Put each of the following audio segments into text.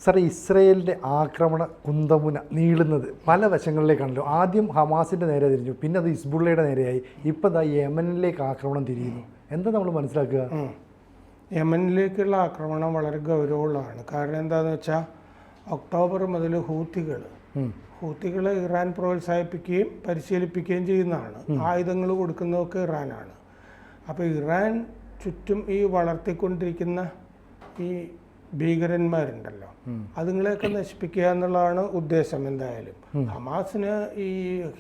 Sir, ഇസ്രയേലിൻ്റെ ആക്രമണ കുന്തമുന നീളുന്നത് പല വശങ്ങളിലേക്കാണല്ലോ. ആദ്യം ഹമാസിൻ്റെ നേരെ തിരിഞ്ഞു, പിന്നെ അത് ഹിസ്ബുള്ളയുടെ നേരെയായി, ഇപ്പോൾ ദാ യമനിലേക്ക് ആക്രമണം തിരിയുന്നു. എന്താ നമ്മൾ മനസ്സിലാക്കുക? യമനിലേക്കുള്ള ആക്രമണം വളരെ ഗൗരവമുള്ളതാണ്. കാരണം എന്താണെന്ന് വെച്ചാൽ ഒക്ടോബർ മുതൽ ഹൂത്തികളെ ഇറാൻ പ്രോത്സാഹിപ്പിക്കുകയും പരിശീലിപ്പിക്കുകയും ചെയ്യുന്നതാണ്. ആയുധങ്ങൾ കൊടുക്കുന്നതൊക്കെ ഇറാനാണ്. അപ്പോൾ ഇറാൻ ചുറ്റും ഈ വളർത്തിക്കൊണ്ടിരിക്കുന്ന ഈ ഭീകരന്മാരുണ്ടല്ലോ, അതുങ്ങളെയൊക്കെ നശിപ്പിക്കുക എന്നുള്ളതാണ് ഉദ്ദേശം. എന്തായാലും ഹമാസിന് ഈ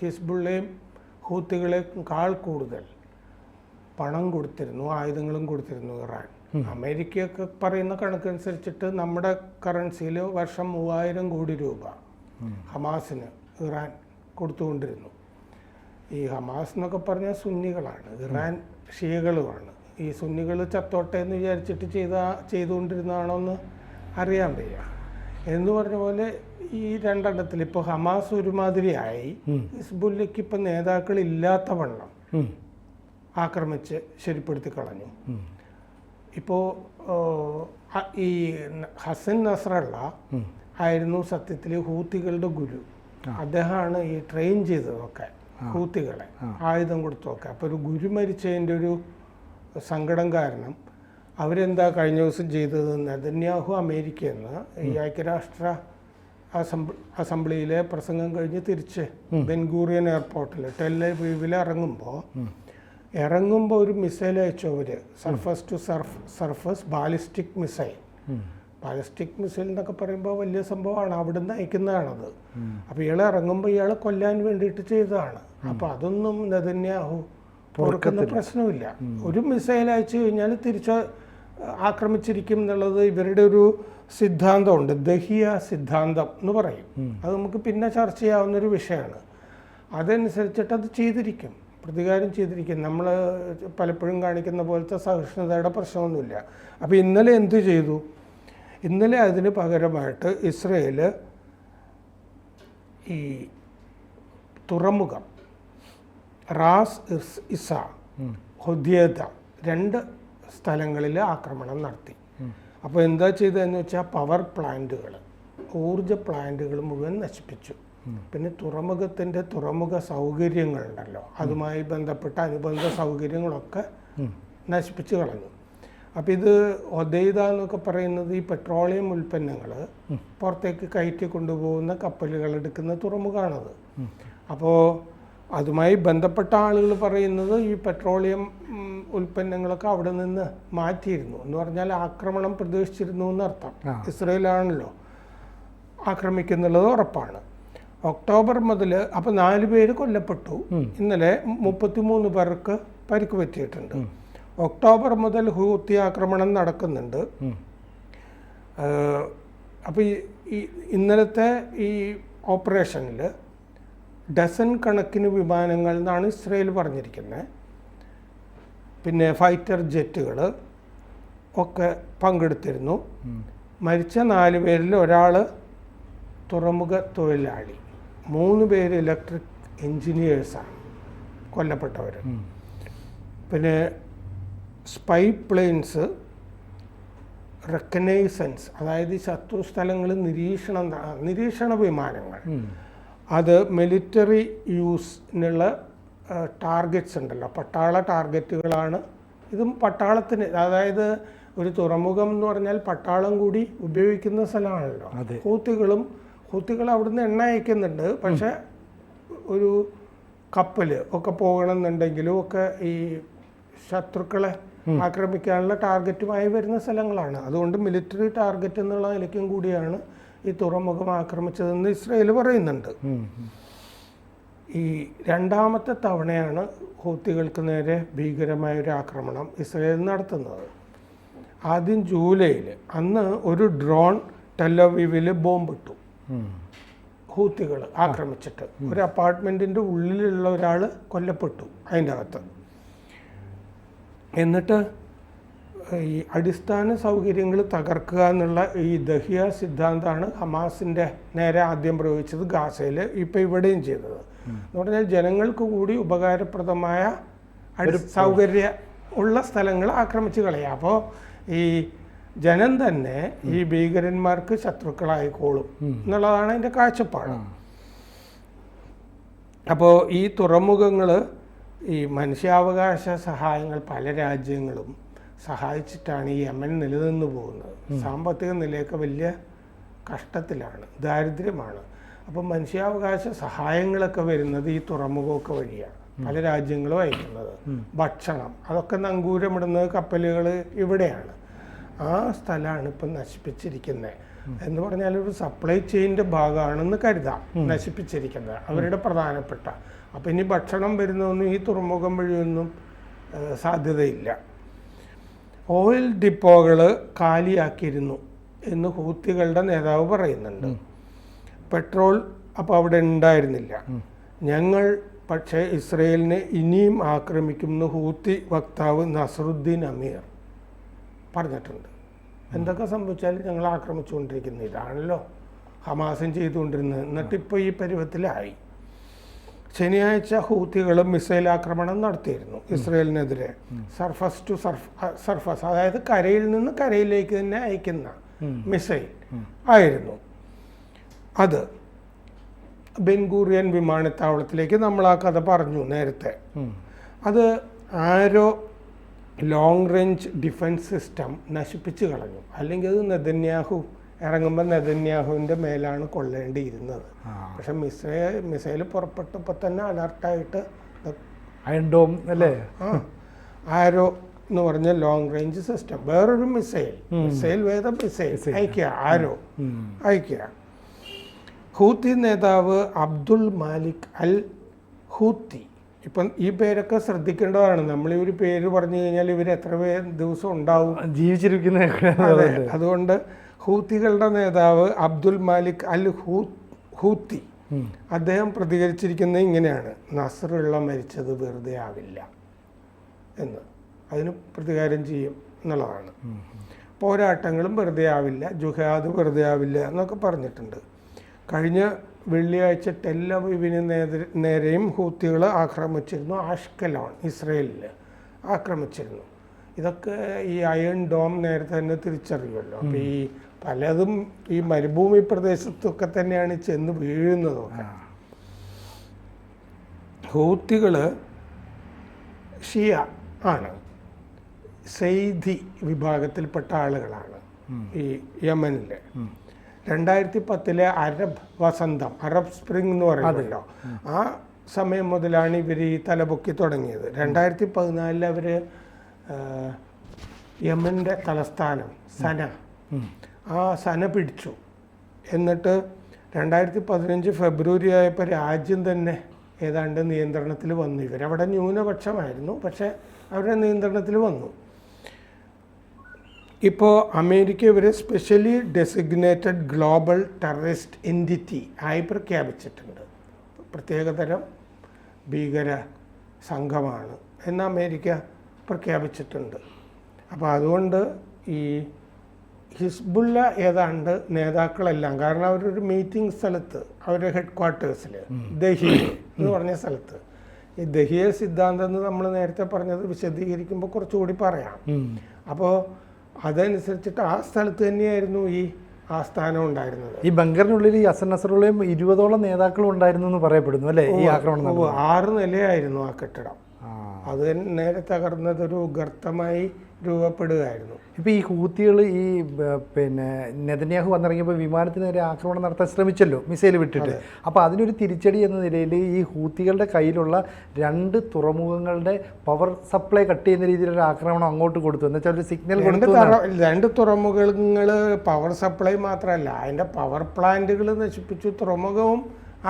ഹിസ്ബുള്ളയും ഹൂത്തികളെക്കാൾ കൂടുതൽ പണം കൊടുത്തിരുന്നു, ആയുധങ്ങളും കൊടുത്തിരുന്നു ഇറാൻ. അമേരിക്കയൊക്കെ പറയുന്ന കണക്കനുസരിച്ചിട്ട് നമ്മുടെ കറൻസിയിൽ വർഷം 3000 കോടി രൂപ ഹമാസിന് ഇറാൻ കൊടുത്തുകൊണ്ടിരുന്നു. ഈ ഹമാസ് എന്നൊക്കെ പറഞ്ഞാൽ സുന്നികളാണ്, ഇറാൻ ഷിയകളുമാണ്. ഈ സുന്നികൾ ചത്തോട്ടെ എന്ന് വിചാരിച്ചിട്ട് ചെയ്തുകൊണ്ടിരുന്നതാണോ എന്ന് അറിയാൻ വയ്യ. എന്ന് പറഞ്ഞ പോലെ ഈ രണ്ടെണ്ണത്തിൽ ഇപ്പോൾ ഹമാസ് ഒരുമാതിരിയായി, ഹിസ്ബുല്ലയ്ക്ക് ഇപ്പം നേതാക്കളില്ലാത്ത വണ്ണം ആക്രമിച്ച് ശരിപ്പെടുത്തി കളഞ്ഞു. ഇപ്പോൾ ഈ ഹസൻ നസ്രള്ള ആയിരുന്നു സത്യത്തിൽ ഹൂത്തികളുടെ ഗുരു. അദ്ദേഹമാണ് ഈ ട്രെയിൻ ചെയ്തതൊക്കെ, ഹൂത്തികളെ ആയുധം കൊടുത്തതൊക്കെ. അപ്പോൾ ഒരു ഗുരു മരിച്ചതിൻ്റെ ഒരു സങ്കടം കാരണം അവരെന്താ കഴിഞ്ഞ ദിവസം ചെയ്തത്, നെതന്യാഹു അമേരിക്കയിൽ നിന്ന് ഈ ഐക്യരാഷ്ട്ര അസംബ്ലിയിലെ പ്രസംഗം കഴിഞ്ഞ് തിരിച്ച് ബെൻഗൂറിയൻ എയർപോർട്ടിൽ ടെൽ അവീവിൽ ഇറങ്ങുമ്പോൾ ഒരു മിസൈൽ അയച്ചു അവർ, surface to surface ballistic missile. Ballistic missile എന്നൊക്കെ പറയുമ്പോൾ വലിയ സംഭവമാണ്, അവിടുന്ന് അയക്കുന്നതാണത്. അപ്പോൾ ഇയാൾ ഇറങ്ങുമ്പോൾ ഇയാളെ കൊല്ലാൻ വേണ്ടിയിട്ട് ചെയ്തതാണ്. അപ്പോൾ അതൊന്നും നെതന്യാഹു പൊറുക്കുന്ന പ്രശ്നമില്ല. ഒരു മിസൈൽ അയച്ചു കഴിഞ്ഞാൽ തിരിച്ച് ആക്രമിച്ചിരിക്കും എന്നുള്ളത് ഇവരുടെ ഒരു സിദ്ധാന്തമുണ്ട്, ദഹിയ സിദ്ധാന്തം എന്ന് പറയും. അത് നമുക്ക് പിന്നെ ചർച്ച ചെയ്യാവുന്നൊരു വിഷയമാണ്. അതനുസരിച്ചിട്ട് അത് ചെയ്തിരിക്കും, പ്രതികാരം ചെയ്തിരിക്കും. നമ്മൾ പലപ്പോഴും കാണിക്കുന്ന പോലത്തെ സഹിഷ്ണുതയുടെ പ്രശ്നമൊന്നുമില്ല. അപ്പോൾ ഇന്നലെ എന്തു ചെയ്തു? ഇന്നലെ അതിന് പകരമായിട്ട് ഇസ്രയേൽ ഈ തുറമുഖം റാസ് ഇസ, ഹൊദ്യേദ 2 സ്ഥലങ്ങളിൽ ആക്രമണം നടത്തി. അപ്പോൾ എന്താ ചെയ്തതെന്ന് വെച്ചാൽ പവർ പ്ലാന്റുകൾ, ഊർജ പ്ലാന്റുകൾ മുഴുവൻ നശിപ്പിച്ചു. പിന്നെ തുറമുഖ സൗകര്യങ്ങളുണ്ടല്ലോ, അതുമായി ബന്ധപ്പെട്ട അനുബന്ധ സൗകര്യങ്ങളൊക്കെ നശിപ്പിച്ചു കളഞ്ഞു. അപ്പോൾ ഇത് ഒദൈദ എന്നൊക്കെ പറയുന്നത് ഈ പെട്രോളിയം ഉൽപ്പന്നങ്ങൾ പുറത്തേക്ക് കയറ്റി കൊണ്ടുപോകുന്ന കപ്പലുകൾ എടുക്കുന്ന തുറമുഖമാണത്. അപ്പോൾ അതുമായി ബന്ധപ്പെട്ട ആളുകൾ പറയുന്നത് ഈ പെട്രോളിയം ഉൽപ്പന്നങ്ങളൊക്കെ അവിടെ നിന്ന് മാറ്റിയിരുന്നു എന്ന് പറഞ്ഞാൽ ആക്രമണം പ്രതീക്ഷിച്ചിരുന്നു എന്നർത്ഥം. ഇസ്രയേലാണല്ലോ ആക്രമിക്കുന്നുള്ളത് ഉറപ്പാണ്. ഒക്ടോബർ മുതൽ അപ്പോൾ 4 പേര് കൊല്ലപ്പെട്ടു. ഇന്നലെ 33 പേർക്ക് പരിക്ക് പറ്റിയിട്ടുണ്ട്. ഒക്ടോബർ മുതൽ ഹൂത്തി ആക്രമണം നടക്കുന്നുണ്ട്. അപ്പോൾ ഈ ഇന്നലത്തെ ഈ ഓപ്പറേഷനിൽ ഡസൻ കണക്കിന് വിമാനങ്ങൾ എന്നാണ് ഇസ്രയേൽ പറഞ്ഞിരിക്കുന്നത്. പിന്നെ ഫൈറ്റർ ജെറ്റുകൾ ഒക്കെ പങ്കെടുത്തിരുന്നു. മരിച്ച 4 പേരിൽ ഒരാൾ തുറമുഖ തൊഴിലാളി, 3 പേര് ഇലക്ട്രിക് എൻജിനീയേഴ്സാണ് കൊല്ലപ്പെട്ടവർ. പിന്നെ സ്പൈ പ്ലെയിൻസ്, റെക്കനൈസൻസ്, അതായത് ശത്രു സ്ഥലങ്ങളിൽ നിരീക്ഷണ വിമാനങ്ങൾ, അത് മിലിറ്ററി യൂസിനുള്ള ടാർഗറ്റ്സ് ഉണ്ടല്ലോ, പട്ടാള ടാർഗറ്റുകളാണ്. ഇതും പട്ടാളത്തിന്, അതായത് ഒരു തുറമുഖം എന്ന് പറഞ്ഞാൽ പട്ടാളം കൂടി ഉപയോഗിക്കുന്ന സ്ഥലമാണല്ലോ. ഹൂത്തികൾ അവിടുന്ന് എണ്ണ അയക്കുന്നുണ്ട്. പക്ഷെ ഒരു കപ്പൽ ഒക്കെ പോകണമെന്നുണ്ടെങ്കിലും ഒക്കെ ഈ ശത്രുക്കളെ ആക്രമിക്കാനുള്ള ടാർഗറ്റുമായി വരുന്ന സ്ഥലങ്ങളാണ്. അതുകൊണ്ട് മിലിറ്ററി ടാർഗറ്റ് എന്നുള്ള നിലയ്ക്കും കൂടിയാണ് ഈ തുറമുഖം ആക്രമിച്ചതെന്ന് ഇസ്രയേൽ പറയുന്നുണ്ട്. ഈ 2ാമത്തെ തവണയാണ് ഹൂത്തികൾക്ക് നേരെ ഭീകരമായൊരു ആക്രമണം ഇസ്രയേൽ നടത്തുന്നത്. ആദ്യം ജൂലൈയിൽ, അന്ന് ഒരു ഡ്രോൺ ടെൽ അവീവിൽ ബോംബിട്ടു ഹൂത്തികൾ ആക്രമിച്ചിട്ട്. ഒരു അപ്പാർട്ട്മെൻറ്റിൻ്റെ ഉള്ളിലുള്ള ഒരാൾ കൊല്ലപ്പെട്ടു അതിൻ്റെ അകത്ത്. എന്നിട്ട് ഈ അടിസ്ഥാന സൗകര്യങ്ങൾ തകർക്കുക എന്നുള്ള ഈ ദഹിയ സിദ്ധാന്തമാണ് ഹമാസിൻ്റെ നേരെ ആദ്യം പ്രയോഗിച്ചത് ഗാസയിൽ, ഇപ്പോൾ ഇവിടെയും ചെയ്തത്. എന്ന് പറഞ്ഞാൽ ജനങ്ങൾക്ക് കൂടി ഉപകാരപ്രദമായ സൗകര്യ ഉള്ള സ്ഥലങ്ങൾ ആക്രമിച്ച് കളയുക. അപ്പോൾ ഈ ജനം തന്നെ ഈ ഭീകരന്മാർക്ക് ശത്രുക്കളായിക്കോളും എന്നുള്ളതാണ് അതിൻ്റെ കാഴ്ചപ്പാട്. അപ്പോൾ ഈ തുറമുഖങ്ങൾ ഈ മനുഷ്യാവകാശ സഹായങ്ങൾ പല രാജ്യങ്ങളും സഹായിച്ചിട്ടാണ് ഈ യമൻ നിലനിന്ന് പോകുന്നത്. സാമ്പത്തിക നിലയൊക്കെ വലിയ കഷ്ടത്തിലാണ്, ദാരിദ്ര്യമാണ്. അപ്പോൾ മനുഷ്യാവകാശ സഹായങ്ങളൊക്കെ വരുന്നത് ഈ തുറമുഖമൊക്കെ വഴിയാണ് പല രാജ്യങ്ങളും അയക്കുന്നത്. ഭക്ഷണം അതൊക്കെ നങ്കൂരമിടുന്നത് കപ്പലുകൾ ഇവിടെയാണ്. ആ സ്ഥലമാണ് ഇപ്പം നശിപ്പിച്ചിരിക്കുന്നത്. എന്ന് പറഞ്ഞാൽ ഒരു സപ്ലൈ ചെയിൻ്റെ ഭാഗമാണെന്ന് കരുതാം നശിപ്പിച്ചിരിക്കുന്നത്, അവരുടെ പ്രധാനപ്പെട്ട. അപ്പം ഇനി ഭക്ഷണം വരുന്നതൊന്നും ഈ തുറമുഖം വഴിയൊന്നും സാധ്യതയില്ല. ഓയിൽ ഡിപ്പോകൾ കാലിയാക്കിയിരുന്നു എന്ന് ഹൂത്തികളുടെ നേതാവ് പറയുന്നുണ്ട്. പെട്രോൾ അപ്പോൾ അവിടെ ഉണ്ടായിരുന്നില്ല. ഞങ്ങൾ പക്ഷേ ഇസ്രയേലിനെ ഇനിയും ആക്രമിക്കുമെന്ന് ഹൂത്തി വക്താവ് നസറുദ്ദീൻ അമീർ പറഞ്ഞിട്ടുണ്ട്. എന്തൊക്കെ സംഭവിച്ചാലും ഞങ്ങൾ ആക്രമിച്ചുകൊണ്ടിരിക്കുന്നത് ഇതാണല്ലോ ഹമാസും ചെയ്തുകൊണ്ടിരുന്നത്. എന്നിട്ടിപ്പോൾ ഈ പരുവത്തിലായി. ശനിയാഴ്ച ഹൂത്തികൾ മിസൈൽ ആക്രമണം നടത്തിയിരുന്നു ഇസ്രയേലിനെതിരെ. സർഫസ് ടു സർഫസ്, അതായത് കരയിൽ നിന്ന് കരയിലേക്ക് തന്നെ അയക്കുന്ന മിസൈൽ ആയിരുന്നു അത്. ബെൻഗൂറിയൻ വിമാനത്താവളത്തിലേക്ക് നമ്മൾ ആ കഥ പറഞ്ഞു നേരത്തെ. അത് ആരോ ലോങ് റേഞ്ച് ഡിഫൻസ് സിസ്റ്റം നശിപ്പിച്ച് കളഞ്ഞു. അല്ലെങ്കിൽ അത് നെതന്യാഹു ഇറങ്ങുമ്പോൾ നെതന്യാഹുവിൻ്റെ മേലാണ് കൊള്ളേണ്ടിയിരുന്നത്. പക്ഷെ മിസൈൽ പുറപ്പെട്ടപ്പോൾ തന്നെ അലർട്ടായിട്ട് അയൺ ഡോം അല്ലേ ആരോ എന്ന് പറഞ്ഞ ലോങ് റേഞ്ച് സിസ്റ്റം, വേറൊരു മിസൈൽ വേദ മിസൈൽ അയക്കുക, ആരോ അയക്കുക. ഹൂത്തി നേതാവ് അബ്ദുൽ മാലിക് അൽ ഹൂത്തി, ഇപ്പം ഈ പേരൊക്കെ ശ്രദ്ധിക്കേണ്ടതാണ്. നമ്മൾ ഈ ഒരു പേര് പറഞ്ഞു കഴിഞ്ഞാൽ ഇവർ എത്ര ദിവസം ഉണ്ടാവും ജീവിച്ചിരിക്കുന്ന. അതുകൊണ്ട് ഹൂത്തികളുടെ നേതാവ് അബ്ദുൽ മാലിക് അൽ ഹൂത്തി അദ്ദേഹം പ്രതികരിച്ചിരിക്കുന്നത് ഇങ്ങനെയാണ്: നസറുള്ള മരിച്ചത് വെറുതെ ആവില്ല എന്ന്, അതിന് പ്രതികാരം ചെയ്യും എന്നുള്ളതാണ്. പോരാട്ടങ്ങളും വെറുതെ ആവില്ല, ജുഹാദ് വെറുതെ ആവില്ല എന്നൊക്കെ പറഞ്ഞിട്ടുണ്ട്. കഴിഞ്ഞ വെള്ളിയാഴ്ച ടെല്ലവീവിന് നേരെയും ഹൂത്തികൾ ആക്രമിച്ചിരുന്നു. ആഷ്കലോൺ ഇസ്രയേലിൽ ആക്രമിച്ചിരുന്നു. ഇതൊക്കെ ഈ അയൺ ഡോം നേരത്തെ തന്നെ തിരിച്ചറിയുമല്ലോ. അപ്പോൾ ഈ പലതും ഈ മരുഭൂമി പ്രദേശത്തൊക്കെ തന്നെയാണ് ചെന്ന് വീഴുന്നതൊക്കെ. ഹൂത്തികൾ ഷിയ ആണ്, സെയ്ദി വിഭാഗത്തിൽപ്പെട്ട ആളുകളാണ് ഈ യമനിൽ. 2010 അറബ് വസന്തം, അറബ് സ്പ്രിംഗ് എന്ന് പറയുമല്ലോ, ആ സമയം മുതലാണ് ഇവർ ഈ തലപൊക്കി തുടങ്ങിയത്. 2014 അവർ യമൻ്റെ തലസ്ഥാനം സന പിടിച്ചു. എന്നിട്ട് 2015 ഫെബ്രുവരി ആയപ്പോൾ രാജ്യം തന്നെ ഏതാണ്ട് നിയന്ത്രണത്തിൽ വന്നു. ഇവരവിടെ ന്യൂനപക്ഷമായിരുന്നു, പക്ഷേ അവരുടെ നിയന്ത്രണത്തിൽ വന്നു. ഇപ്പോൾ അമേരിക്ക ഇവരെ specially designated global terrorist entity ആയി പ്രഖ്യാപിച്ചിട്ടുണ്ട്. പ്രത്യേകതരം ഭീകര സംഘമാണ് എന്ന് അമേരിക്ക പ്രഖ്യാപിച്ചിട്ടുണ്ട്. അപ്പോൾ അതുകൊണ്ട് ഈ ഹിസ്ബുള്ള ഏതാണ്ട് നേതാക്കളെല്ലാം, കാരണം അവരൊരു മീറ്റിംഗ് സ്ഥലത്ത്, അവരുടെ ഹെഡ് ക്വാർട്ടേഴ്സിൽ ദഹിയ എന്ന് പറഞ്ഞ സ്ഥലത്ത്, ഈ ദഹിയ സിദ്ധാന്തം എന്ന് നമ്മൾ നേരത്തെ പറഞ്ഞത് വിശദീകരിക്കുമ്പോൾ കുറച്ചുകൂടി പറയാം. അപ്പോൾ അതനുസരിച്ചിട്ട് ആ സ്ഥലത്ത് തന്നെയായിരുന്നു ഈ ആസ്ഥാനം ഉണ്ടായിരുന്നത്. ഈ ബങ്കറിനുള്ളിൽ ഈ ഹസൻ നസറുള്ളയും 20ഓളം നേതാക്കളും ഉണ്ടായിരുന്നു എന്ന് പറയപ്പെടുന്നു അല്ലേ? ഈ ആക്രമണം 6 നിലയായിരുന്നു ആ കെട്ടിടം. അത് നേരെ തകർന്നതൊരു ഗർത്തമായി രൂപപ്പെടുകയായിരുന്നു. ഇപ്പോൾ ഈ ഹൂത്തികൾ ഈ പിന്നെ നെതന്യാഹു വന്നിറങ്ങിയപ്പോൾ വിമാനത്തിന് നേരെ ആക്രമണം നടത്താൻ ശ്രമിച്ചല്ലോ, മിസൈൽ വിട്ടിട്ട്. അപ്പോൾ അതിനൊരു തിരിച്ചടി എന്ന നിലയിൽ ഈ ഹൂത്തികളുടെ കയ്യിലുള്ള 2 തുറമുഖങ്ങളുടെ പവർ സപ്ലൈ കട്ട് ചെയ്യുന്ന രീതിയിലൊരു ആക്രമണം അങ്ങോട്ട് കൊടുത്തു. എന്ന് വെച്ചാൽ ഒരു സിഗ്നൽ കൊടുത്തു. 2 തുറമുഖങ്ങൾ പവർ സപ്ലൈ മാത്രമല്ല, അതിൻ്റെ പവർ പ്ലാന്റുകൾ നശിപ്പിച്ചു. തുറമുഖവും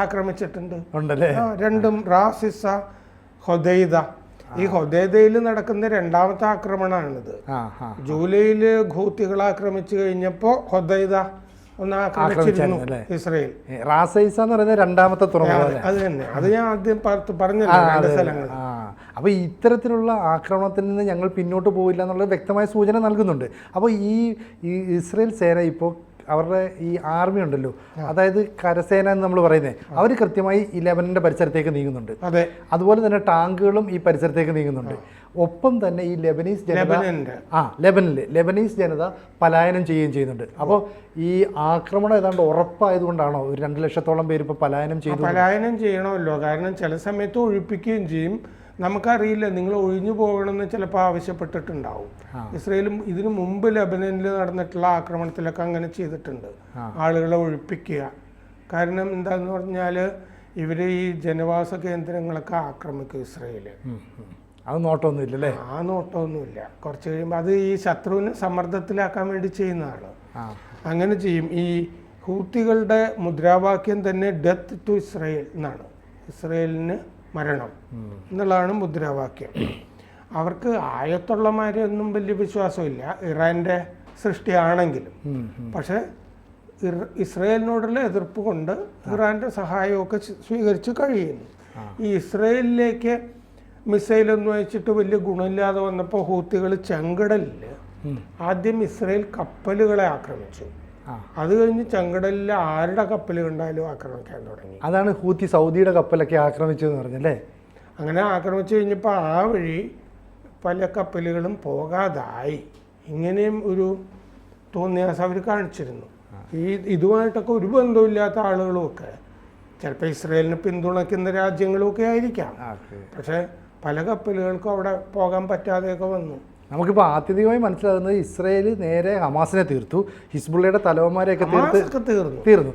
ആക്രമിച്ചിട്ടുണ്ട് ഉണ്ടല്ലേ. 2ഉം റാസിസ, ഹൊദൈദ. ഈ ഹൊദൈദയിൽ നടക്കുന്ന 2ാമത്തെ ആക്രമണമാണിത്. ജൂലൈയിൽ ഹൂത്തികൾ ആക്രമിച്ചു കഴിഞ്ഞപ്പോൾ ഹൊദൈദ ഒന്ന് ആക്രമിച്ചിരുന്നു ഇസ്രയേൽ. റാസൈസ എന്ന് പറയുന്നത് 2ാമത്തെ തുറമുഖം. അത് തന്നെ, അത് ഞാൻ ആദ്യം പറഞ്ഞല്ലോ 2 സ്ഥലങ്ങൾ. അപ്പോൾ ഇത്തരത്തിലുള്ള ആക്രമണത്തിൽ നിന്ന് ഞങ്ങൾ പിന്നോട്ട് പോയില്ല എന്നുള്ള വ്യക്തമായ സൂചന നൽകുന്നുണ്ട്. അപ്പോൾ ഈ ഇസ്രയേൽ സേന ഇപ്പോൾ അവരുടെ ഈ ആർമി ഉണ്ടല്ലോ, അതായത് കരസേന എന്ന് നമ്മൾ പറയുന്നത്, അവർ കൃത്യമായി ഈ ലെബനന്റെ പരിസരത്തേക്ക് നീങ്ങുന്നുണ്ട്. അതെ, അതുപോലെ തന്നെ ടാങ്കുകളും ഈ പരിസരത്തേക്ക് നീങ്ങുന്നുണ്ട്. ഒപ്പം തന്നെ ഈ ലെബനീസ് ജനത ലെബനീസ് ജനത പലായനം ചെയ്യുന്നുണ്ട്. അപ്പോൾ ഈ ആക്രമണം ഏതാണ്ട് ഉറപ്പായതുകൊണ്ടാണോ ഒരു 2 ലക്ഷത്തോളം പേര് ഇപ്പോൾ പലായനം ചെയ്യണമല്ലോ? കാരണം ചില സമയത്ത് ഒഴിപ്പിക്കുകയും ചെയ്യും. നമുക്കറിയില്ല, നിങ്ങൾ ഒഴിഞ്ഞു പോകണമെന്ന് ചിലപ്പോൾ ആവശ്യപ്പെട്ടിട്ടുണ്ടാവും. ഇസ്രയേലും ഇതിനു മുമ്പ് ലെബനനിൽ നടന്നിട്ടുള്ള ആക്രമണത്തിലൊക്കെ അങ്ങനെ ചെയ്തിട്ടുണ്ട്, ആളുകളെ ഒഴിപ്പിക്കുക. കാരണം എന്താന്ന് പറഞ്ഞാൽ ഇവർ ഈ ജനവാസ കേന്ദ്രങ്ങളൊക്കെ ആക്രമിക്കും ഇസ്രയേല്. അത് നോട്ടമൊന്നുമില്ലല്ലേ? ആ നോട്ടമൊന്നുമില്ല. കുറച്ച് കഴിയുമ്പോൾ അത് ഈ ശത്രുവിനെ സമ്മർദ്ദത്തിലാക്കാൻ വേണ്ടി ചെയ്യുന്നതാണ്. അങ്ങനെ ചെയ്യും. ഈ ഹൂത്തികളുടെ മുദ്രാവാക്യം തന്നെ ഡെത്ത് ടു ഇസ്രയേൽ എന്നാണ്. ഇസ്രയേലിന് മരണം എന്നുള്ളതാണ് മുദ്രാവാക്യം. അവർക്ക് ആയത്തുള്ളമാരൊന്നും വലിയ വിശ്വാസമില്ല, ഇറാൻ്റെ സൃഷ്ടിയാണെങ്കിലും. പക്ഷെ ഇസ്രയേലിനോടുള്ള എതിർപ്പ് കൊണ്ട് ഇറാൻ്റെ സഹായമൊക്കെ സ്വീകരിച്ച് കഴിയുന്നു. ഈ ഇസ്രയേലിലേക്ക് മിസൈലൊന്നും അയച്ചിട്ട് വലിയ ഗുണമില്ലാതെ വന്നപ്പോൾ ഹൂത്തികൾ ചെങ്കടലിൽ ആദ്യം ഇസ്രയേൽ കപ്പലുകളെ ആക്രമിച്ചു. അത് കഴിഞ്ഞ് ചെങ്കടലിൽ ആരുടെ കപ്പൽ കണ്ടാലും ആക്രമിക്കാൻ തുടങ്ങി. അതാണ് ഹൂത്തി സൗദിയുടെ കപ്പലൊക്കെ ആക്രമിച്ചതെന്ന് പറഞ്ഞല്ലേ? അങ്ങനെ ആക്രമിച്ചു കഴിഞ്ഞപ്പോൾ ആ വഴി പല കപ്പലുകളും പോകാതായി. ഇങ്ങനെയും ഒരു തോന്നിയാസം അവർ കാണിച്ചിരുന്നു. ഇതുമായിട്ടൊക്കെ ഒരു ബന്ധമില്ലാത്ത ആളുകളുമൊക്കെ ചിലപ്പോൾ ഇസ്രയേലിനെ പിന്തുണയ്ക്കുന്ന രാജ്യങ്ങളുമൊക്കെ ആയിരിക്കാം. പക്ഷേ പല കപ്പലുകൾക്കും അവിടെ പോകാൻ പറ്റാതെയൊക്കെ വന്നു. നമുക്കിപ്പോൾ ആത്യന്തികമായി മനസ്സിലാകുന്നത് ഇസ്രയേൽ നേരെ ഹമാസിനെ തീർത്തു, ഹിസ്ബുള്ളയുടെ തലവന്മാരെയൊക്കെ തീർന്നു.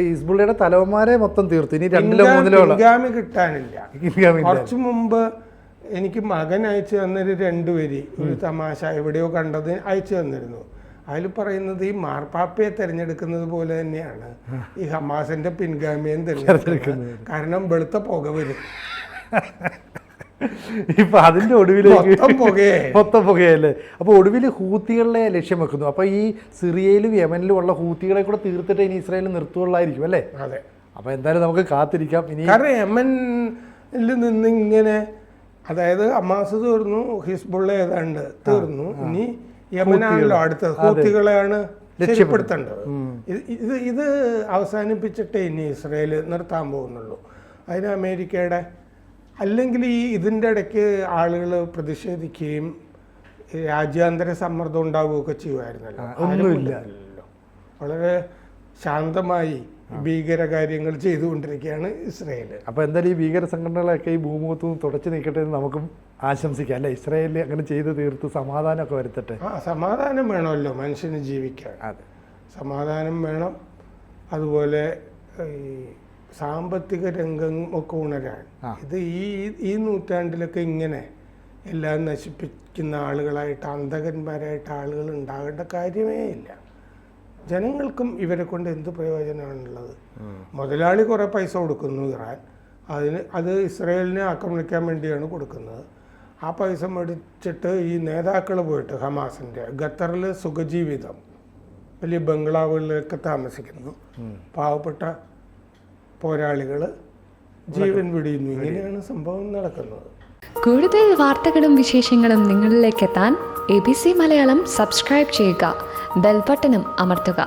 ഹിസ്ബുള്ളയുടെ തലവന്മാരെ മൊത്തം തീർത്തു. ഇനി 2-3 പിൻഗാമി കിട്ടാനില്ല. കുറച്ചു മുമ്പ് എനിക്ക് മകൻ അയച്ചു തന്നൊരു 2 വരി ഒരു തമാശ എവിടെയോ കണ്ടത് അയച്ചു തന്നിരുന്നു. അതിൽ പറയുന്നത് ഈ മാർപ്പാപ്പയെ തിരഞ്ഞെടുക്കുന്നത് പോലെ തന്നെയാണ് ഈ ഹമാസിന്റെ പിൻഗാമിയെ തിരഞ്ഞെടുക്കുന്നത്. കാരണം വെളുത്ത പുക വരും. ഇപ്പൊ അതിന്റെ ഒടുവിലേക്ക് മൊത്തം പുകയല്ലേ? അപ്പോൾ ഒടുവിൽ ഹൂത്തികളെ ലക്ഷ്യം വെക്കുന്നു. അപ്പോൾ ഈ സിറിയയിലും യമനിലും ഉള്ള ഹൂത്തികളെ കൂടെ തീർത്തിട്ട് ഇനി ഇസ്രായേൽ നിർത്തുകയുള്ളായിരിക്കും അല്ലേ? അതെ. അപ്പോൾ എന്തായാലും നമുക്ക് കാത്തിരിക്കാം. ഇനി കാരണം യമനിൽ നിന്ന് ഇങ്ങനെ, അതായത് ഹമാസ് തീർന്നു, ഹിസ്ബുള്ള ഏതാണ്ട് തീർന്നു, ഇനി യമനാണല്ലോ അടുത്തത്. ഹൂത്തികളെയാണ് ലക്ഷ്യപ്പെടുത്തേണ്ടത്. ഇത് അവസാനിപ്പിച്ചിട്ടേ ഇനി ഇസ്രായേൽ നിർത്താൻ പോകുന്നുള്ളൂ. അതിന് അമേരിക്കയുടെ അല്ലെങ്കിൽ ഇതിൻ്റെ ഇടയ്ക്ക് ആളുകൾ പ്രതിഷേധിക്കുകയും രാജ്യാന്തര സമ്മർദ്ദം ഉണ്ടാവുകയൊക്കെ ചെയ്യുമായിരുന്നല്ലോ. ഒന്നുമില്ലല്ലോ. വളരെ ശാന്തമായി ഭീകരകാര്യങ്ങൾ ചെയ്തുകൊണ്ടിരിക്കുകയാണ് ഇസ്രയേൽ. അപ്പോൾ എന്തായാലും ഈ ഭീകര സംഘടനകളൊക്കെ ഈ ഭൂമുഖത്തു നിന്ന് തുടച്ചു നീക്കട്ടെ എന്ന് നമുക്കും ആശംസിക്കാം അല്ലേ? ഇസ്രായേലിൽ അങ്ങനെ ചെയ്ത് തീർത്ത് സമാധാനമൊക്കെ വരുത്തട്ടെ. സമാധാനം വേണമല്ലോ മനുഷ്യന് ജീവിക്കാൻ. അതെ, സമാധാനം വേണം. അതുപോലെ ഈ സാമ്പത്തിക രംഗം ഒക്കെ ഉണരാൻ. ഇത് ഈ നൂറ്റാണ്ടിലൊക്കെ ഇങ്ങനെ എല്ലാം നശിപ്പിക്കുന്ന ആളുകളായിട്ട്, അന്ധകന്മാരായിട്ട് ആളുകൾ ഉണ്ടാകേണ്ട കാര്യമേ ഇല്ല. ജനങ്ങൾക്കും ഇവരെ കൊണ്ട് എന്ത് പ്രയോജനമാണുള്ളത്? മുതലാളി കുറേ പൈസ കൊടുക്കുന്നു ഇറാൻ, അത് ഇസ്രയേലിനെ ആക്രമിക്കാൻ വേണ്ടിയാണ് കൊടുക്കുന്നത്. ആ പൈസ മേടിച്ചിട്ട് ഈ നേതാക്കൾ പോയിട്ട് ഹമാസിൻ്റെ ഖത്തറിൽ സുഖജീവിതം, വലിയ ബംഗ്ലാവുകളിലൊക്കെ താമസിക്കുന്നു. പാവപ്പെട്ട പോരാളികൾ ജീവൻ വെടിയുന്നു. ഇങ്ങനെയാണ് സംഭവം നടക്കുന്നത്. കൂടുതൽ വാർത്തകളും വിശേഷങ്ങളും നിങ്ങളിലേക്ക് എത്താൻ ABC മലയാളം സബ്സ്ക്രൈബ് ചെയ്യുക, ബെൽ ബട്ടണും അമർത്തുക.